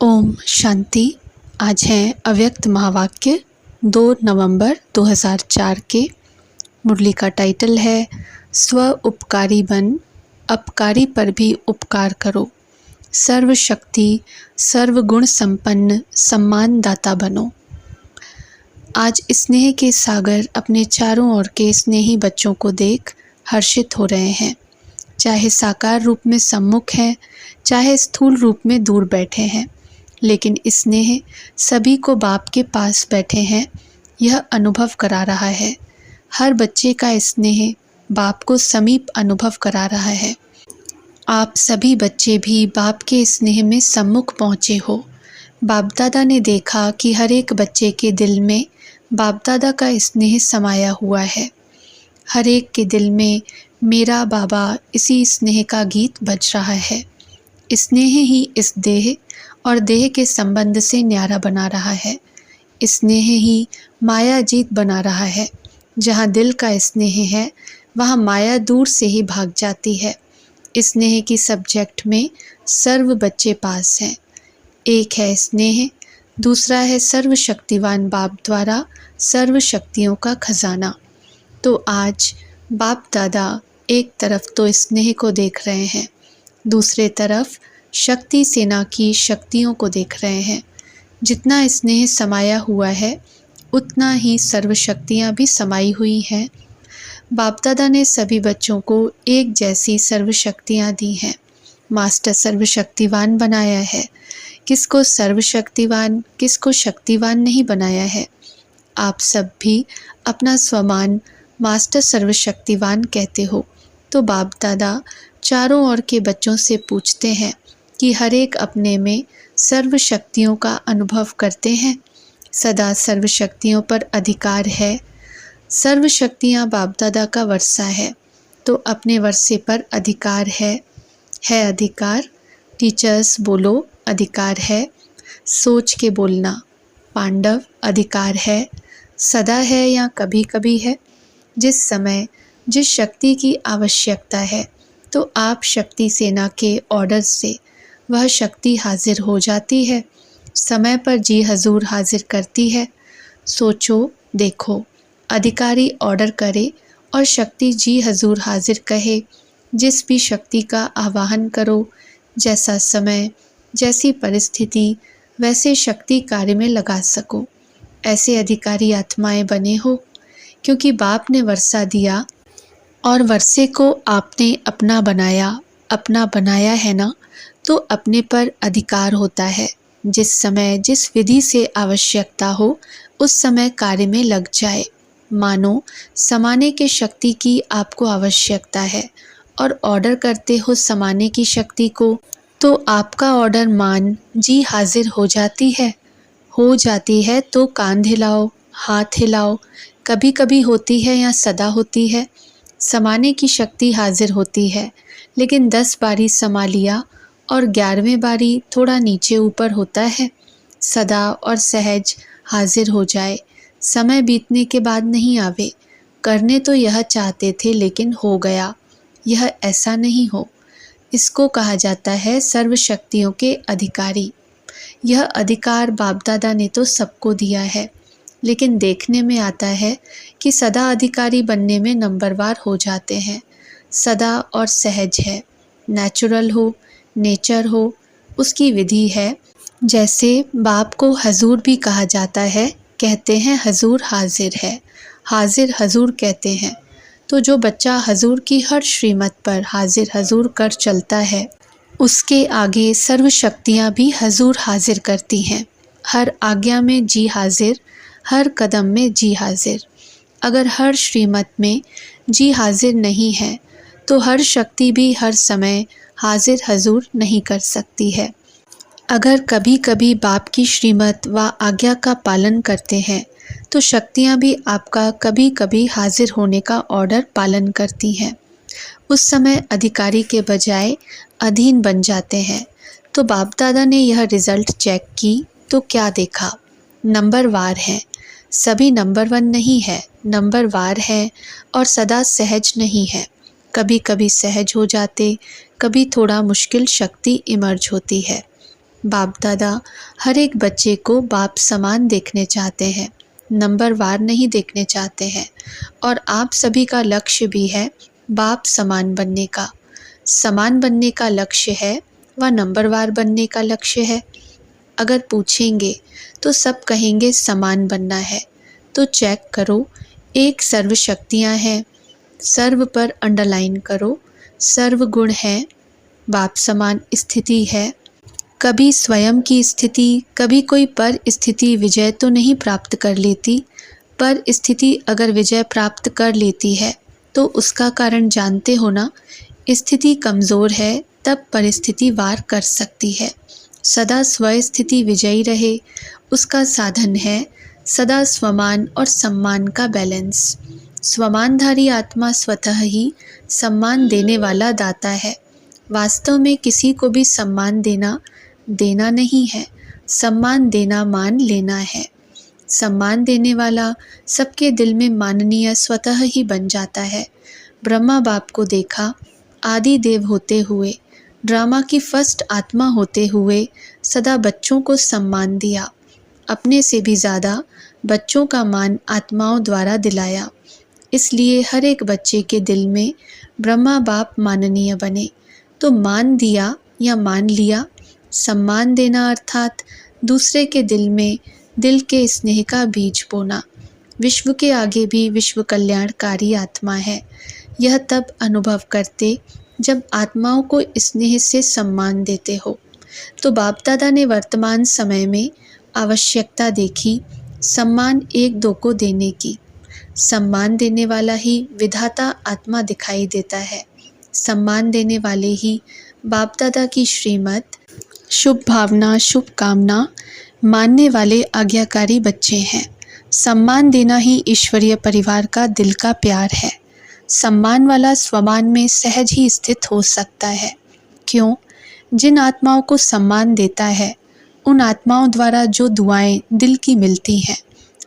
ओम शांति। आज है अव्यक्त महावाक्य 2 नवंबर 2004 के। मुरली का टाइटल है स्व उपकारी बन, अपकारी पर भी उपकार करो, सर्वशक्ति सर्वगुण संपन्न सम्मानदाता बनो। आज स्नेह के सागर अपने चारों ओर के स्नेही बच्चों को देख हर्षित हो रहे हैं। चाहे साकार रूप में सम्मुख हैं, चाहे स्थूल रूप में दूर बैठे हैं, लेकिन स्नेह सभी को बाप के पास बैठे हैं यह अनुभव करा रहा है। हर बच्चे का स्नेह बाप को समीप अनुभव करा रहा है। आप सभी बच्चे भी बाप के स्नेह में सम्मुख पहुँचे हो। बाप दादा ने देखा कि हर एक बच्चे के दिल में बाप दादा का स्नेह समाया हुआ है। हर एक के दिल में मेरा बाबा इसी स्नेह का गीत बज रहा है। स्नेह ही इस देह और देह के संबंध से न्यारा बना रहा है। स्नेह ही माया जीत बना रहा है। जहाँ दिल का स्नेह है वहाँ माया दूर से ही भाग जाती है। स्नेह की सब्जेक्ट में सर्व बच्चे पास हैं। एक है स्नेह, दूसरा है सर्वशक्तिवान बाप द्वारा सर्व शक्तियों का खजाना। तो आज बाप दादा एक तरफ तो स्नेह को देख रहे हैं, दूसरे तरफ शक्ति सेना की शक्तियों को देख रहे हैं। जितना स्नेह समाया हुआ है उतना ही सर्व शक्तियाँ भी समाई हुई हैं। बाप दादा ने सभी बच्चों को एक जैसी सर्व शक्तियाँ दी हैं। मास्टर सर्वशक्तिवान बनाया है। किसको सर्वशक्तिवान, किसको शक्तिवान नहीं बनाया है। आप सब भी अपना स्वमान मास्टर सर्वशक्तिवान कहते हो। तो बाप दादा चारों ओर के बच्चों से पूछते हैं कि हर एक अपने में सर्व शक्तियों का अनुभव करते हैं। सदा सर्व शक्तियों पर अधिकार है। सर्व शक्तियाँ बाप दादा का वर्षा है, तो अपने वर्षे पर अधिकार है अधिकार। टीचर्स बोलो अधिकार है। सोच के बोलना पांडव अधिकार है। सदा है या कभी कभी है। जिस समय जिस शक्ति की आवश्यकता है तो आप शक्ति सेना के ऑर्डर से वह शक्ति हाजिर हो जाती है। समय पर जी हजूर हाजिर करती है। सोचो देखो, अधिकारी ऑर्डर करे और शक्ति जी हजूर हाजिर कहे। जिस भी शक्ति का आवाहन करो, जैसा समय जैसी परिस्थिति वैसे शक्ति कार्य में लगा सको, ऐसे अधिकारी आत्माएं बने हो। क्योंकि बाप ने वर्षा दिया और वर्षे को आपने अपना बनाया है ना, तो अपने पर अधिकार होता है। जिस समय जिस विधि से आवश्यकता हो उस समय कार्य में लग जाए। मानो समाने के शक्ति की आपको आवश्यकता है और ऑर्डर करते हो समाने की शक्ति को, तो आपका ऑर्डर मान जी हाजिर हो जाती है तो कांध हिलाओ, हाथ हिलाओ। कभी कभी होती है या सदा होती है। समाने की शक्ति हाजिर होती है, लेकिन 10 बारी समा लिया और 11वें बारी थोड़ा नीचे ऊपर होता है। सदा और सहज हाजिर हो जाए, समय बीतने के बाद नहीं आवे। करने तो यह चाहते थे लेकिन हो गया, यह ऐसा नहीं हो। इसको कहा जाता है सर्व शक्तियों के अधिकारी। यह अधिकार बाप दादा ने तो सबको दिया है, लेकिन देखने में आता है कि सदा अधिकारी बनने में नंबरवार हो जाते हैं। सदा और सहज है, नेचुरल हो, नेचर हो, उसकी विधि है। जैसे बाप को हजूर भी कहा जाता है, कहते हैं हजूर हाजिर है, हाजिर हजूर कहते हैं। तो जो बच्चा हजूर की हर श्रीमत पर हाजिर हजूर कर चलता है, उसके आगे सर्व शक्तियाँ भी हजूर हाजिर करती हैं। हर आज्ञा में जी हाजिर, हर कदम में जी हाजिर। अगर हर श्रीमत में जी हाजिर नहीं है तो हर शक्ति भी हर समय हाजिर हजूर नहीं कर सकती है। अगर कभी कभी बाप की श्रीमत व आज्ञा का पालन करते हैं तो शक्तियाँ भी आपका कभी कभी हाजिर होने का ऑर्डर पालन करती हैं। उस समय अधिकारी के बजाय अधीन बन जाते हैं। तो बाप दादा ने यह रिज़ल्ट चेक की तो क्या देखा, नंबरवार है। सभी नंबर 1 नहीं है, नंबरवार है और सदा सहज नहीं है। कभी कभी सहज हो जाते, कभी थोड़ा मुश्किल शक्ति इमर्ज होती है। बाप दादा हर एक बच्चे को बाप समान देखने चाहते हैं, नंबरवार नहीं देखने चाहते हैं। और आप सभी का लक्ष्य भी है बाप समान बनने का। समान बनने का लक्ष्य है व नंबरवार बनने का लक्ष्य है। अगर पूछेंगे तो सब कहेंगे समान बनना है। तो चेक करो, एक सर्व शक्तियाँ हैं, सर्व पर अंडरलाइन करो, सर्व गुण है, बाप समान स्थिति है। कभी स्वयं की स्थिति, कभी कोई पर स्थिति विजय तो नहीं प्राप्त कर लेती, पर स्थिति अगर विजय प्राप्त कर लेती है तो उसका कारण जानते हो ना। स्थिति कमज़ोर है तब परिस्थिति वार कर सकती है। सदा स्वस्थिति विजयी रहे, उसका साधन है सदा स्वमान और सम्मान का बैलेंस। स्वमानधारी आत्मा स्वतः ही सम्मान देने वाला दाता है। वास्तव में किसी को भी सम्मान देना नहीं है, सम्मान देना मान लेना है। सम्मान देने वाला सबके दिल में माननीय स्वतः ही बन जाता है। ब्रह्मा बाप को देखा, आदि देव होते हुए, ड्रामा की फर्स्ट आत्मा होते हुए सदा बच्चों को सम्मान दिया। अपने से भी ज़्यादा बच्चों का मान आत्माओं द्वारा दिलाया। इसलिए हर एक बच्चे के दिल में ब्रह्मा बाप माननीय बने। तो मान दिया या मान लिया, सम्मान देना अर्थात दूसरे के दिल में दिल के स्नेह का बीज बोना। विश्व के आगे भी विश्व कल्याणकारी आत्मा है। यह तब अनुभव करते जब आत्माओं को स्नेह से सम्मान देते हो। तो बाप दादा ने वर्तमान समय में आवश्यकता देखी सम्मान एक दो को देने की। सम्मान देने वाला ही विधाता आत्मा दिखाई देता है। सम्मान देने वाले ही बाप दादा की श्रीमत, शुभ भावना, शुभ कामना मानने वाले आज्ञाकारी बच्चे हैं। सम्मान देना ही ईश्वरीय परिवार का दिल का प्यार है। सम्मान वाला स्वमान में सहज ही स्थित हो सकता है। क्यों? जिन आत्माओं को सम्मान देता है उन आत्माओं द्वारा जो दुआएं दिल की मिलती हैं,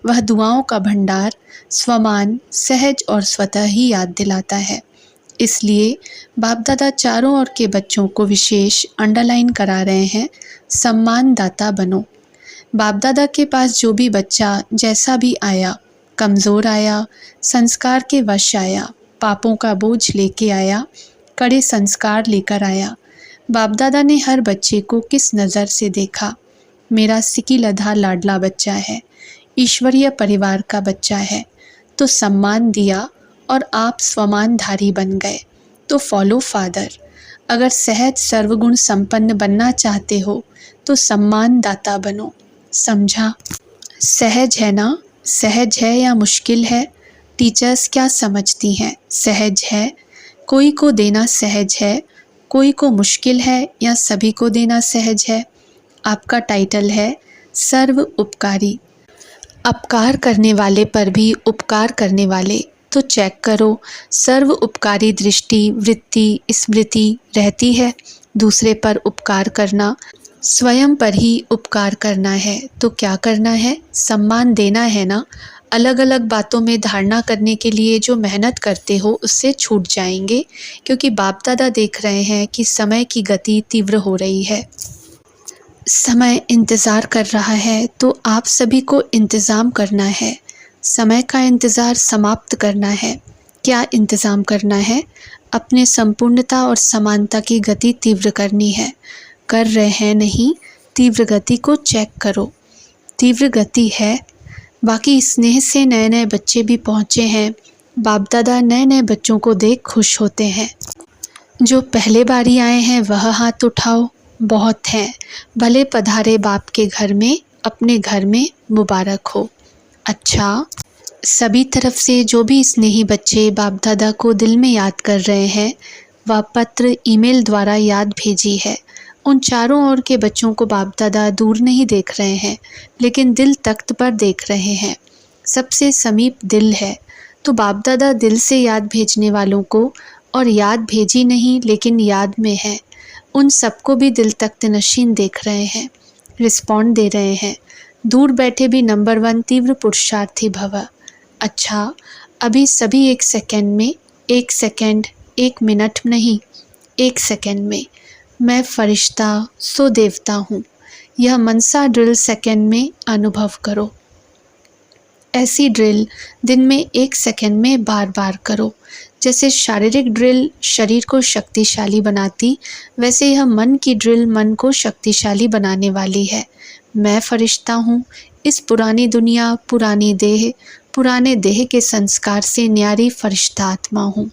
वह दुआओं का भंडार स्वमान, सहज और स्वतः ही याद दिलाता है। इसलिए बाप दादा चारों ओर के बच्चों को विशेष अंडरलाइन करा रहे हैं, सम्मान दाता बनो। बाप दादा के पास जो भी बच्चा जैसा भी आया, कमज़ोर आया, संस्कार के वश आया, पापों का बोझ लेके आया, कड़े संस्कार लेकर आया, बाप दादा ने हर बच्चे को किस नज़र से देखा? मेरा सिकी लधा लाडला बच्चा है, ईश्वरीय परिवार का बच्चा है। तो सम्मान दिया और आप स्वमानधारी बन गए। तो फॉलो फादर। अगर सहज सर्वगुण संपन्न बनना चाहते हो तो सम्मान दाता बनो। समझा? सहज है ना? सहज है या मुश्किल है? टीचर्स क्या समझती हैं? सहज है। कोई को देना सहज है, कोई को मुश्किल है या सभी को देना सहज है? आपका टाइटल है सर्व उपकारी। अपकार करने वाले पर भी उपकार करने वाले। तो चेक करो, सर्व उपकारी दृष्टि, वृत्ति, स्मृति रहती है। दूसरे पर उपकार करना, स्वयं पर ही उपकार करना है। तो क्या करना है? सम्मान देना है ना। अलग अलग बातों में धारणा करने के लिए जो मेहनत करते हो उससे छूट जाएंगे, क्योंकि बाप दादा देख रहे हैं कि समय की गति तीव्र हो रही है, समय इंतज़ार कर रहा है। तो आप सभी को इंतज़ाम करना है, समय का इंतज़ार समाप्त करना है। क्या इंतज़ाम करना है? अपने संपूर्णता और समानता की गति तीव्र करनी है। कर रहे हैं नहीं? तीव्र गति को चेक करो, तीव्र गति है। बाकी स्नेह से नए नए बच्चे भी पहुँचे हैं। बाप दादा नए नए बच्चों को देख खुश होते हैं। जो पहले बारी आए हैं वह हाथ उठाओ। बहुत हैं, भले पधारे बाप के घर में, अपने घर में मुबारक हो। अच्छा, सभी तरफ से जो भी स्नेही बच्चे बाप दादा को दिल में याद कर रहे हैं, वह पत्र ईमेल द्वारा याद भेजी है। उन चारों ओर के बच्चों को बाप दादा दूर नहीं देख रहे हैं, लेकिन दिल तख्त पर देख रहे हैं। सबसे समीप दिल है। तो बाप दादा दिल से याद भेजने वालों को, और याद भेजी नहीं लेकिन याद में है, उन सबको भी दिल तख्त नशीन देख रहे हैं, रिस्पॉन्ड दे रहे हैं। दूर बैठे भी नंबर 1 तीव्र पुरुषार्थी भव। अच्छा, अभी सभी 1 सेकंड में, 1 सेकंड, 1 मिनट नहीं, 1 सेकंड में मैं फरिश्ता सो देवता हूँ। यह मनसा ड्रिल सेकंड में अनुभव करो। ऐसी ड्रिल दिन में 1 सेकंड में बार बार करो। जैसे शारीरिक ड्रिल शरीर को शक्तिशाली बनाती, वैसे यह मन की ड्रिल मन को शक्तिशाली बनाने वाली है। मैं फरिश्ता हूँ, इस पुरानी दुनिया, पुराने देह के संस्कार से न्यारी फरिश्ता आत्मा हूँ।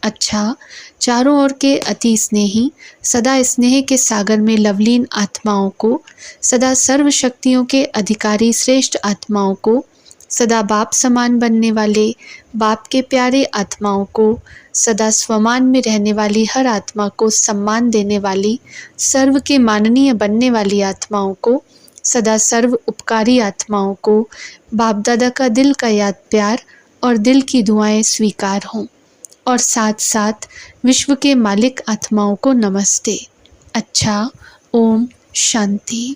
अच्छा, चारों ओर के अति स्नेही, सदा स्नेह के सागर में लवलीन आत्माओं को, सदा सर्व शक्तियों के अधिकारी श्रेष्ठ आत्माओं को, सदा बाप समान बनने वाले बाप के प्यारे आत्माओं को, सदा स्वमान में रहने वाली हर आत्मा को सम्मान देने वाली, सर्व के माननीय बनने वाली आत्माओं को, सदा सर्व उपकारी आत्माओं को, बाप दादा का दिल का याद प्यार और दिल की दुआएं स्वीकार हों, और साथ साथ विश्व के मालिक आत्माओं को नमस्ते। अच्छा, ओम शांति।